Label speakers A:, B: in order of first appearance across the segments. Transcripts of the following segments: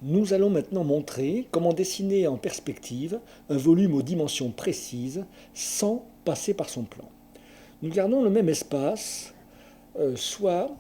A: Nous allons maintenant montrer comment dessiner en perspective un volume aux dimensions précises sans passer par son plan. Nous gardons le même espace, soit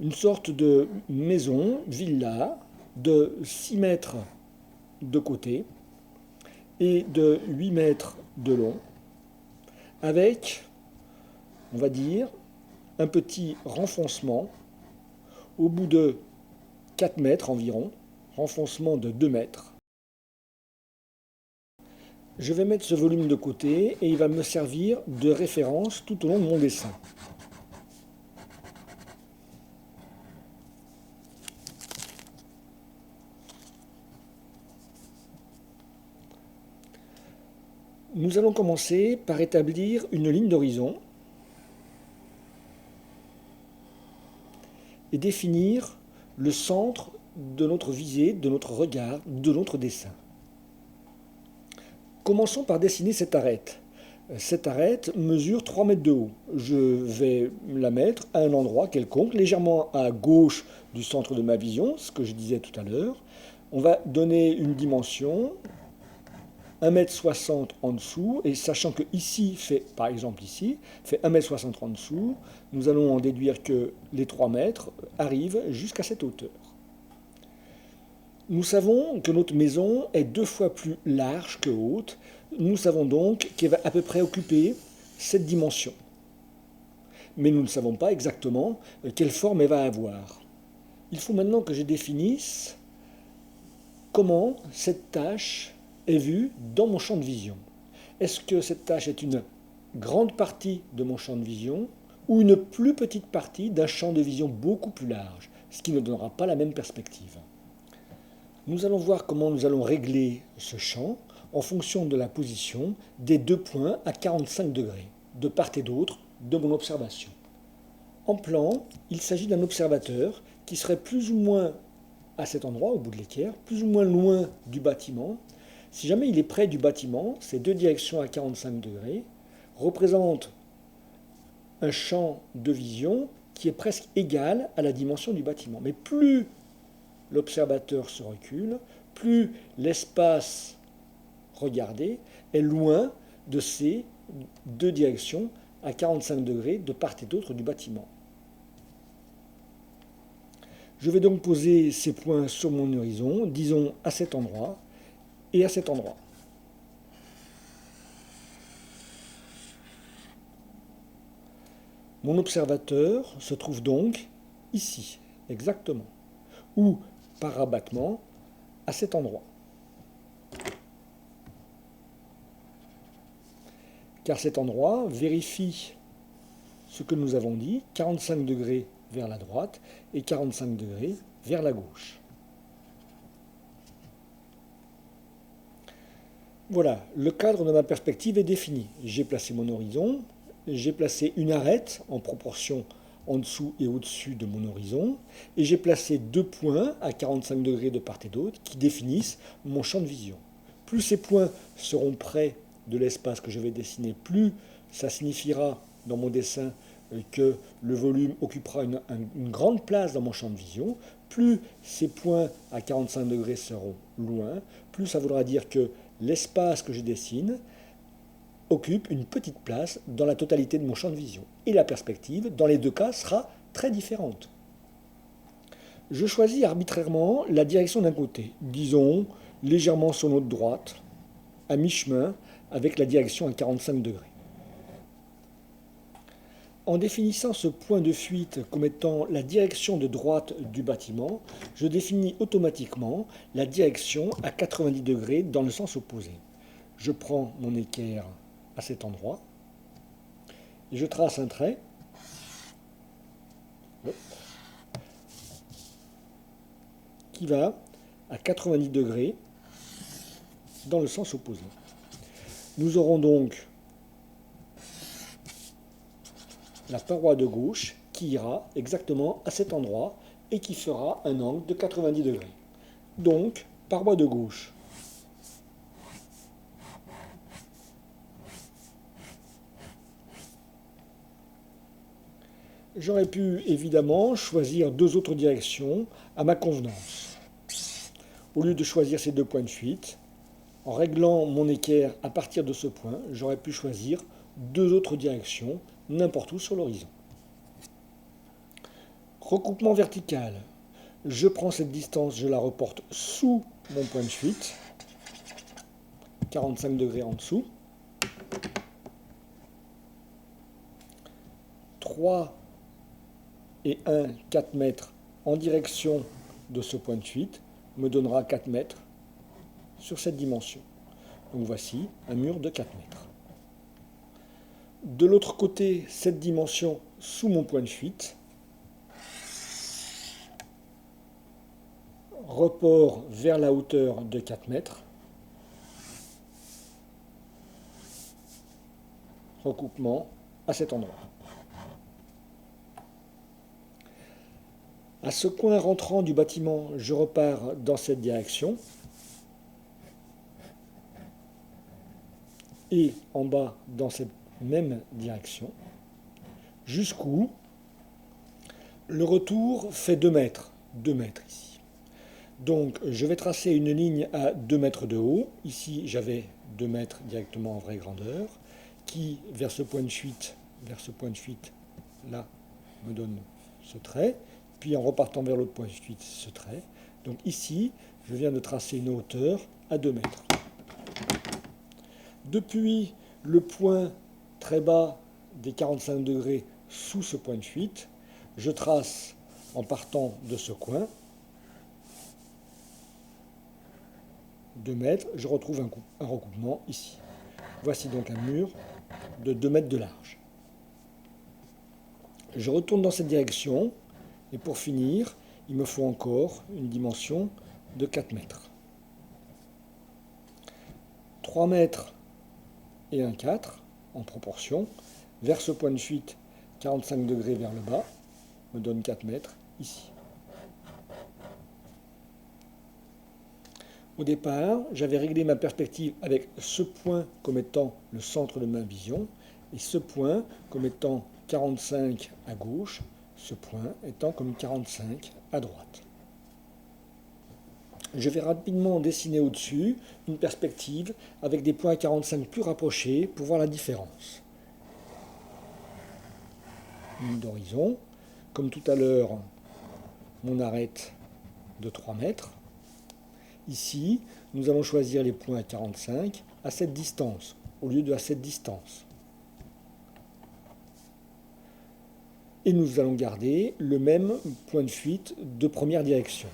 A: une sorte de maison, villa, de 6 mètres de côté et de 8 mètres de long, avec, on va dire, un petit renfoncement au bout de 4 mètres environ, renfoncement de 2 mètres. Je vais mettre ce volume de côté et il va me servir de référence tout au long de mon dessin. Nous allons commencer par établir une ligne d'horizon et définir le centre de notre visée, de notre regard, de notre dessin. Commençons par dessiner cette arête. Cette arête mesure 3 mètres de haut. Je vais la mettre à un endroit quelconque, légèrement à gauche du centre de ma vision, ce que je disais tout à l'heure. On va donner une dimension, 1,60 m en dessous, et sachant que ici fait, par exemple ici, fait 1,60 m en dessous, nous allons en déduire que les 3 mètres arrivent jusqu'à cette hauteur. Nous savons que notre maison est 2 fois plus large que haute. Nous savons donc qu'elle va à peu près occuper cette dimension. Mais nous ne savons pas exactement quelle forme elle va avoir. Il faut maintenant que je définisse comment cette tâche est vue dans mon champ de vision. Est-ce que cette tâche est une grande partie de mon champ de vision ou une plus petite partie d'un champ de vision beaucoup plus large, ce qui ne donnera pas la même perspective. Nous allons voir comment nous allons régler ce champ en fonction de la position des 2 points à 45 degrés, de part et d'autre de mon observation. En plan, il s'agit d'un observateur qui serait plus ou moins à cet endroit, au bout de l'équerre, plus ou moins loin du bâtiment. Si jamais il est près du bâtiment, ces 2 directions à 45 degrés représentent un champ de vision qui est presque égal à la dimension du bâtiment. Mais plus l'observateur se recule, plus l'espace regardé est loin de ces 2 directions à 45 degrés de part et d'autre du bâtiment. Je vais donc poser ces points sur mon horizon, disons à cet endroit et à cet endroit. Mon observateur se trouve donc ici, exactement, ou par rabattement à cet endroit. Car cet endroit vérifie ce que nous avons dit, 45 degrés vers la droite et 45 degrés vers la gauche. Voilà, le cadre de ma perspective est défini. J'ai placé mon horizon, j'ai placé une arête en proportion en dessous et au-dessus de mon horizon, et j'ai placé 2 points à 45 degrés de part et d'autre qui définissent mon champ de vision. Plus ces points seront près de l'espace que je vais dessiner, plus ça signifiera dans mon dessin que le volume occupera une grande place dans mon champ de vision. Plus ces points à 45 degrés seront loin, plus ça voudra dire que l'espace que je dessine occupe une petite place dans la totalité de mon champ de vision. Et la perspective, dans les 2 cas, sera très différente. Je choisis arbitrairement la direction d'un côté, disons légèrement sur notre droite, à mi-chemin avec la direction à 45 degrés. En définissant ce point de fuite comme étant la direction de droite du bâtiment, je définis automatiquement la direction à 90 degrés dans le sens opposé. Je prends mon équerre à cet endroit et je trace un trait qui va à 90 degrés dans le sens opposé. Nous aurons donc la paroi de gauche qui ira exactement à cet endroit et qui fera un angle de 90 degrés. Donc, paroi de gauche. J'aurais pu évidemment choisir 2 autres directions à ma convenance. Au lieu de choisir ces deux points de fuite, en réglant mon équerre à partir de ce point, j'aurais pu choisir deux autres directions, n'importe où sur l'horizon. Recoupement vertical. Je prends cette distance, je la reporte sous mon point de fuite, 45 degrés en dessous. 3 et 1, 4 mètres en direction de ce point de fuite me donnera 4 mètres sur cette dimension. Donc voici un mur de 4 mètres. De l'autre côté, cette dimension sous mon point de fuite, report vers la hauteur de 4 mètres, recoupement à cet endroit. À ce coin rentrant du bâtiment, je repars dans cette direction. Et en bas, dans cette même direction. Jusqu'où le retour fait 2 mètres. 2 mètres ici. Donc je vais tracer une ligne à 2 mètres de haut. Ici, j'avais 2 mètres directement en vraie grandeur. Qui, vers ce point de fuite, là, me donne ce trait. Puis en repartant vers l'autre point de fuite, ce trait. Donc ici, je viens de tracer une hauteur à 2 mètres. Depuis le point très bas des 45 degrés sous ce point de fuite, je trace en partant de ce coin 2 mètres, je retrouve un recoupement ici. Voici donc un mur de 2 mètres de large. Je retourne dans cette direction. Et pour finir, il me faut encore une dimension de 4 mètres. 3 mètres et un 4 en proportion. Vers ce point de fuite, 45 degrés vers le bas, me donne 4 mètres ici. Au départ, j'avais réglé ma perspective avec ce point comme étant le centre de ma vision et ce point comme étant 45 à gauche, ce point étant comme 45 à droite. Je vais rapidement dessiner au-dessus une perspective avec des points à 45 plus rapprochés pour voir la différence. Ligne d'horizon. Comme tout à l'heure, mon arête de 3 mètres. Ici, nous allons choisir les points à 45 à cette distance, au lieu de à cette distance. Et nous allons garder le même point de fuite de première direction.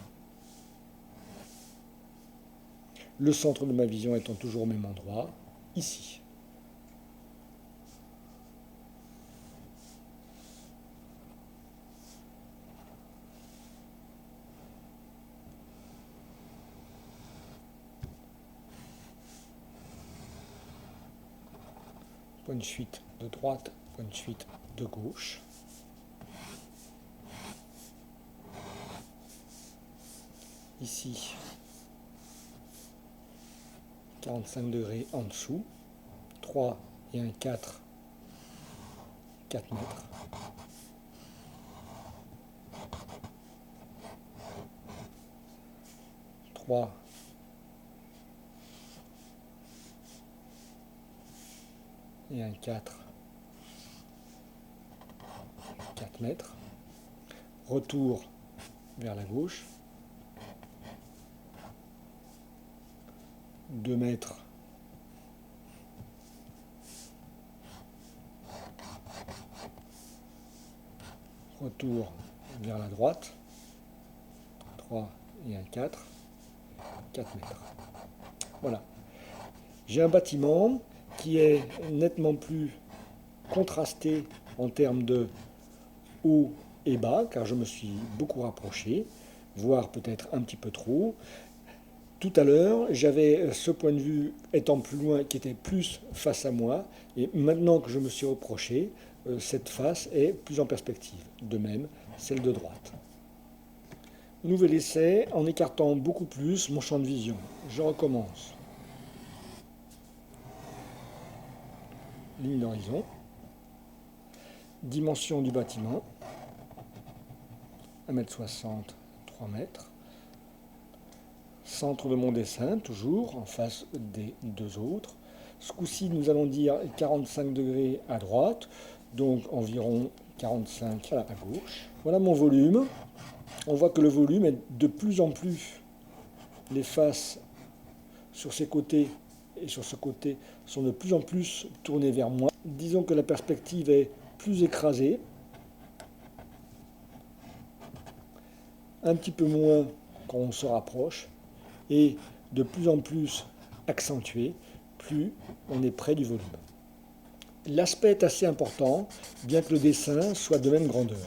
A: Le centre de ma vision étant toujours au même endroit, ici. Point de fuite de droite, point de fuite de gauche. Ici, 45 degrés en dessous, 3 et un 4, 4 mètres. Trois et un 4, 4 mètres. Retour vers la gauche. 2 mètres. Retour vers la droite. 3 et un 4. 4 mètres. Voilà. J'ai un bâtiment qui est nettement plus contrasté en termes de haut et bas, car je me suis beaucoup rapproché, voire peut-être un petit peu trop. Tout à l'heure, j'avais ce point de vue étant plus loin, qui était plus face à moi, et maintenant que je me suis rapproché, cette face est plus en perspective. De même, celle de droite. Nouvel essai en écartant beaucoup plus mon champ de vision. Je recommence. Ligne d'horizon. Dimension du bâtiment. 1,60 m, 3 mètres. centre de mon dessin, toujours en face des deux autres. Ce coup-ci, nous allons dire 45 degrés à droite, donc environ 45 à gauche. Voilà mon volume. On voit que le volume est de plus en plus, les faces sur ces côtés et sur ce côté sont de plus en plus tournées vers moi. Disons que la perspective est plus écrasée, un petit peu moins quand on se rapproche, et de plus en plus accentuée, plus on est près du volume. L'aspect est assez important, bien que le dessin soit de même grandeur.